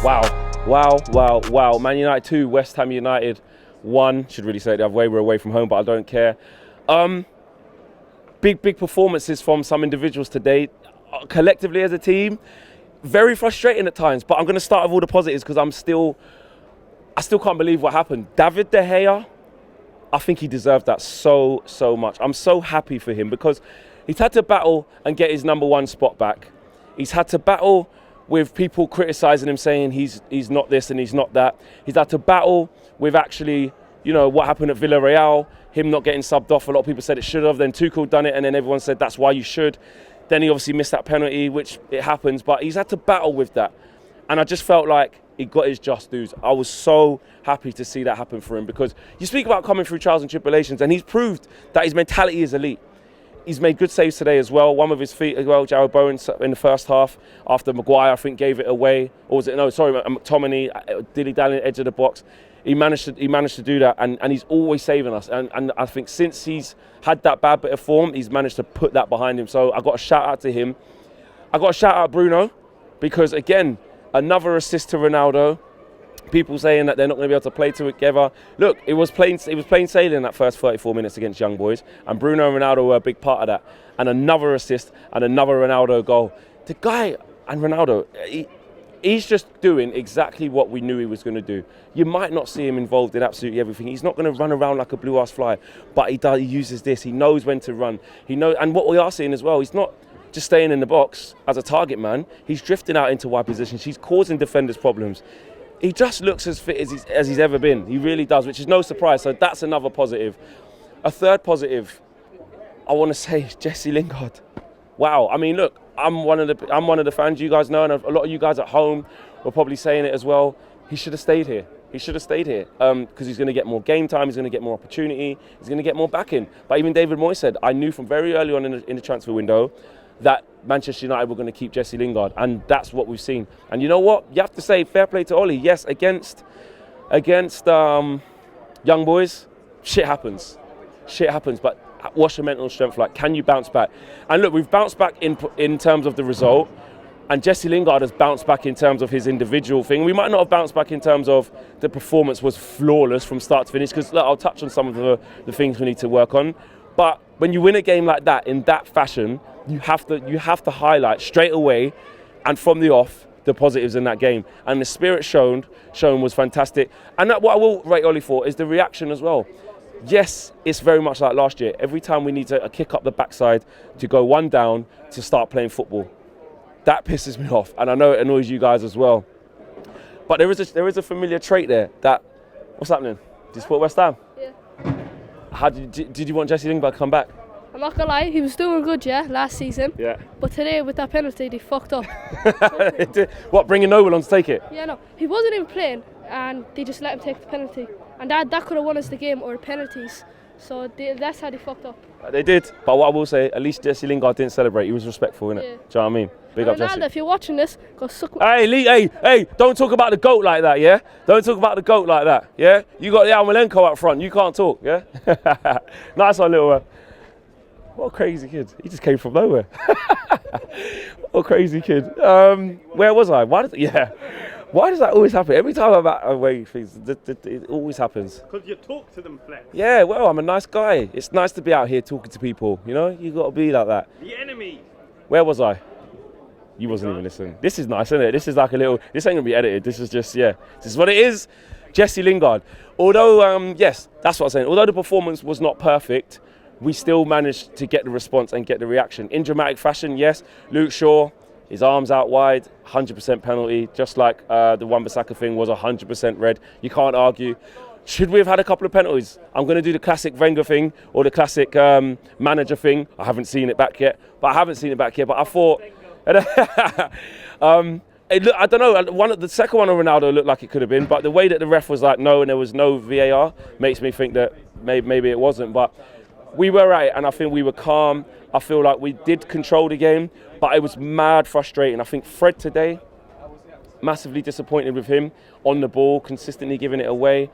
Wow. Man United 2, West Ham United 1. Should really say it the other way, we're away from home, but I don't care. Big performances from some individuals today. Collectively as a team, very frustrating at times, but I'm going to start with all the positives because I still can't believe what happened. David De Gea, I think he deserved that so much. I'm so happy for him because he's had to battle and get his number one spot back. He's had to battle with people criticising him, saying he's not this and he's not that. He's had to battle with actually, what happened at Villarreal, him not getting subbed off. A lot of people said it should have. Then Tuchel done it, and then everyone said that's why you should. Then he obviously missed that penalty, which it happens, but he's had to battle with that. And I just felt like he got his just dues. I was so happy to see that happen for him because you speak about coming through trials and tribulations, and he's proved that his mentality is elite. He's made good saves today as well. One with his feet as well, Jarrod Bowen in the first half after Maguire, I think, gave it away. Or was it, no, sorry, McTominay, dilly-dally edge of the box. He managed to do that, and he's always saving us. And I think since he's had that bad bit of form, he's managed to put that behind him. So I got a shout out to him. I got a shout out Bruno because, again, another assist to Ronaldo. People saying that they're not going to be able to play together. Look, it was plain sailing in that first 34 minutes against Young Boys, and Bruno and Ronaldo were a big part of that. And another assist and another Ronaldo goal. The guy and Ronaldo, he's just doing exactly what we knew he was going to do. You might not see him involved in absolutely everything. He's not going to run around like a blue-ass fly, but he uses this. He knows when to run. He knows, and what we are seeing as well, he's not just staying in the box as a target man. He's drifting out into wide positions. He's causing defenders problems. He just looks as fit as he's ever been. He really does, which is no surprise. So that's another positive. A third positive, I want to say, Jesse Lingard. Wow. I mean, look, I'm one of the fans, you guys know, and a lot of you guys at home were probably saying it as well. He should have stayed here. Because he's going to get more game time, he's going to get more opportunity, he's going to get more backing. But even David Moyes said, I knew from very early on in the transfer window that Manchester United were going to keep Jesse Lingard, and that's what we've seen. And you know what? You have to say fair play to Ollie. Yes, against Young Boys, shit happens. But what's your mental strength like? Can you bounce back? And look, we've bounced back in terms of the result, and Jesse Lingard has bounced back in terms of his individual thing. We might not have bounced back in terms of the performance was flawless from start to finish, because I'll touch on some of the things we need to work on. But when you win a game like that in that fashion, you have to highlight straight away and from the off the positives in that game. And the spirit shown was fantastic. And what I will rate Ollie for is the reaction as well. Yes, it's very much like last year. Every time we need to kick up the backside to go one down to start playing football. That pisses me off, and I know it annoys you guys as well. But there is a familiar trait there. What's happening? Did you support West Ham? Yeah. Did you want Jesse Lingard to come back? I'm not gonna lie, he was doing good, last season. Yeah. But today with that penalty, they fucked up. What, bringing Noble on to take it? Yeah, no, he wasn't even playing, and they just let him take the penalty, and that could have won us the game, or penalties. So that's how they fucked up. They did, but what I will say, at least Jesse Lingard didn't celebrate. He was respectful, innit? Yeah. Do you know what I mean? Big up, Jesse. If you're watching this, go suck. Hey! Don't talk about the GOAT like that, yeah? Don't talk about the GOAT like that, yeah? You got the Yarmolenko up front. You can't talk, yeah? Nice one, little one. What a crazy kid. He just came from nowhere. What a crazy kid. Where was I? Why does that always happen? Every time I'm away, it always happens. Because you talk to them, Flex. Yeah, well, I'm a nice guy. It's nice to be out here talking to people, you know? You got to be like that. The enemy. Where was I? You wasn't even listening. This is nice, isn't it? This is like this ain't going to be edited. This is just, this is what it is. Jesse Lingard. Although, yes, that's what I'm saying. Although the performance was not perfect, we still managed to get the response and get the reaction. In dramatic fashion, yes, Luke Shaw, his arms out wide, 100% penalty, just like the Wan-Bissaka thing was 100% red. You can't argue. Should we have had a couple of penalties? I'm going to do the classic Wenger thing or the classic manager thing. I haven't seen it back yet, but I thought... I don't know, the second one on Ronaldo looked like it could have been, but the way that the ref was like no and there was no VAR makes me think that maybe it wasn't. But we were at it, and I think we were calm. I feel like we did control the game, but it was mad frustrating. I think Fred today, massively disappointed with him on the ball, consistently giving it away.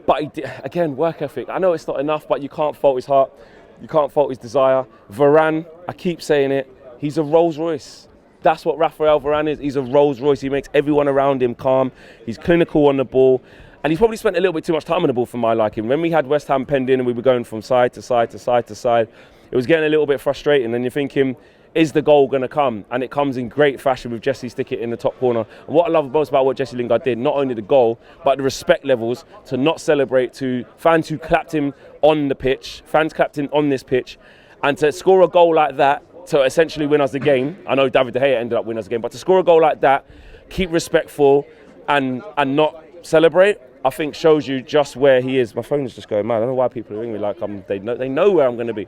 But he did, again, work ethic. I know it's not enough, but you can't fault his heart. You can't fault his desire. Varane, I keep saying it, he's a Rolls Royce. That's what Rafael Varane is. He's a Rolls Royce. He makes everyone around him calm. He's clinical on the ball. And he's probably spent a little bit too much time on the ball for my liking. When we had West Ham penned in and we were going from side to side to side to side, it was getting a little bit frustrating. And you're thinking, is the goal going to come? And it comes in great fashion with Jesse Stickett in the top corner. And what I love most about what Jesse Lingard did, not only the goal, but the respect levels to not celebrate, to fans who clapped him on the pitch, fans clapped him on this pitch, and to score a goal like that, to essentially win us the game. I know David De Gea ended up winning us the game, but to score a goal like that, keep respectful and not celebrate, I think shows you just where he is. My phone is just going mad. I don't know why people are ringing me like they know where I'm going to be.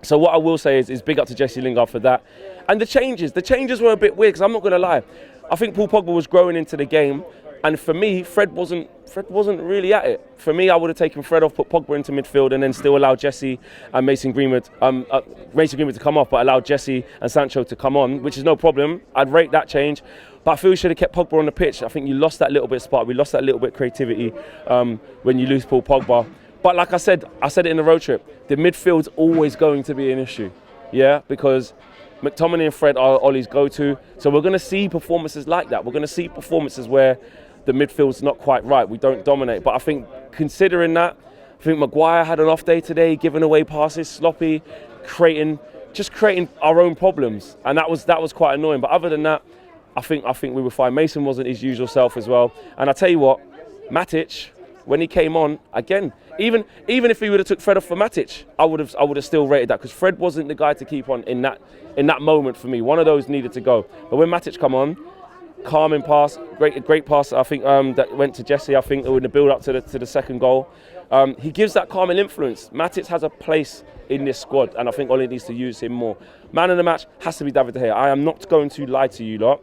So what I will say is big up to Jesse Lingard for that. And the changes were a bit weird, because I'm not going to lie. I think Paul Pogba was growing into the game, and for me, Fred wasn't really at it. For me, I would have taken Fred off, put Pogba into midfield, and then still allow Jesse and Mason Greenwood to come off, but allow Jesse and Sancho to come on, which is no problem. I'd rate that change. But I feel we should have kept Pogba on the pitch. I think you lost that little bit of spark. We lost that little bit of creativity when you lose Paul Pogba. But like I said it in the road trip, the midfield's always going to be an issue. Yeah, because McTominay and Fred are Ollie's go-to. So we're going to see performances like that. We're going to see performances where the midfield's not quite right. We don't dominate. But I think considering that, I think Maguire had an off day today, giving away passes, sloppy, creating our own problems. And that was quite annoying. But other than that, I think we were fine. Mason wasn't his usual self as well. And I tell you what, Matic, when he came on, again, even if he would have took Fred off for Matic, I would have still rated that, because Fred wasn't the guy to keep on in that moment for me. One of those needed to go. But when Matic come on, calming pass, great pass, I think, that went to Jesse, I think, in the build-up to the second goal. He gives that calming influence. Matic has a place in this squad, and I think Ollie needs to use him more. Man of the match has to be David De Gea. I am not going to lie to you lot.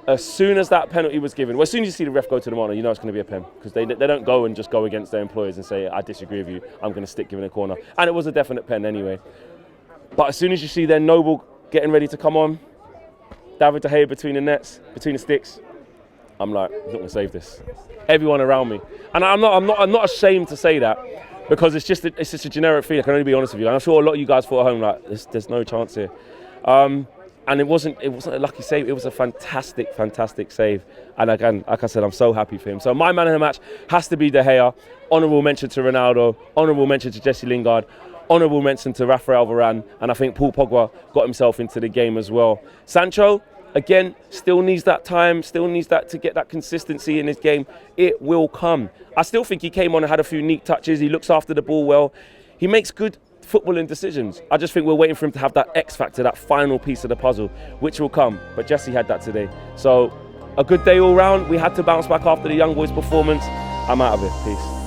As soon as that penalty was given, well, as soon as you see the ref go to the monitor, you know it's going to be a pen, because they don't go and just go against their employers and say, I disagree with you, I'm going to stick giving a corner. And it was a definite pen anyway. But as soon as you see their Noble getting ready to come on, David De Gea between the nets, between the sticks, I'm like, I'm not going to save this. Everyone around me. And I'm not ashamed to say that, because it's just a generic feeling. I can only be honest with you. And I'm sure a lot of you guys thought at home, like, there's no chance here. And it wasn't a lucky save. It was a fantastic save. And again, like I said, I'm so happy for him. So my man of the match has to be De Gea. Honourable mention to Ronaldo. Honourable mention to Jesse Lingard. Honourable mention to Rafael Varane. And I think Paul Pogba got himself into the game as well. Sancho, again, still needs that time. Still needs that to get that consistency in his game. It will come. I still think he came on and had a few neat touches. He looks after the ball well. He makes good footballing decisions. I just think we're waiting for him to have that X factor, that final piece of the puzzle, which will come. But Jesse had that today. So a good day all round. We had to bounce back after the young boys' performance. I'm out of it. Peace.